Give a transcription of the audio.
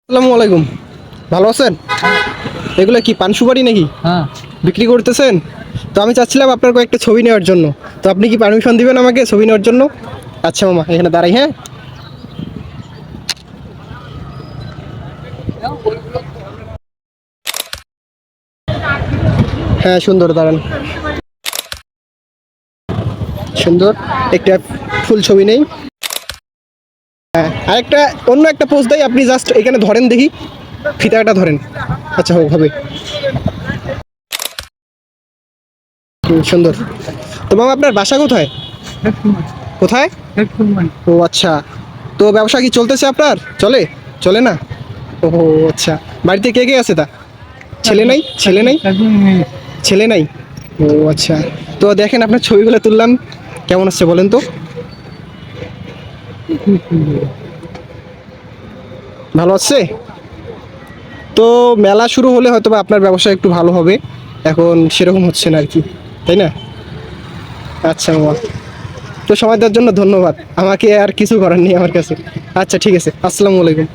আসসালামু আলাইকুম। ভালো আছেন? এগুলো কি পান সুপারি নাকি হ্যাঁ। বিক্রি করতেছেন? তো আমি চাচ্ছিলাম আপনার কয়েকটা ছবি নেওয়ার জন্য। তো আপনি কি পারমিশন দিবেন আমাকে ছবি নেওয়ার জন্য? আচ্ছা মামা, এখানে দাঁড়াই। হ্যাঁ হ্যাঁ, সুন্দর, দাঁড়ান। সুন্দর একটা ফুল ছবি নেই। হ্যাঁ, আরেকটা অন্য একটা পোজ দেয়, আপনি জাস্ট এখানে ধরেন দেখি, ফিতাটা ধরেন। আচ্ছা, হোক, হবে। সুন্দর। তো মামা, আপনার বাসা কোথায়? কোথায়? ও আচ্ছা। তো ব্যবসা কি চলতেছে আপনার? চলে? চলে না? ও আচ্ছা। বাড়িতে কে কে আছে তা? ছেলে নাই? ছেলে নাই? ছেলে নাই? ও আচ্ছা। তো দেখেন, আপনার ছবিগুলো তুললাম, কেমন আসছে বলেন তো? ভালো আছে? তো মেলা শুরু হলে হয়তো বা আপনার ব্যবসা একটু ভালো হবে, এখন সেরকম হচ্ছে না আর কি, তাই না? আচ্ছা মামা, তো সময় দেওয়ার জন্য ধন্যবাদ। আমাকে আর কিছু করার নেই আমার কাছে। আচ্ছা, ঠিক আছে, আসসালামু আলাইকুম।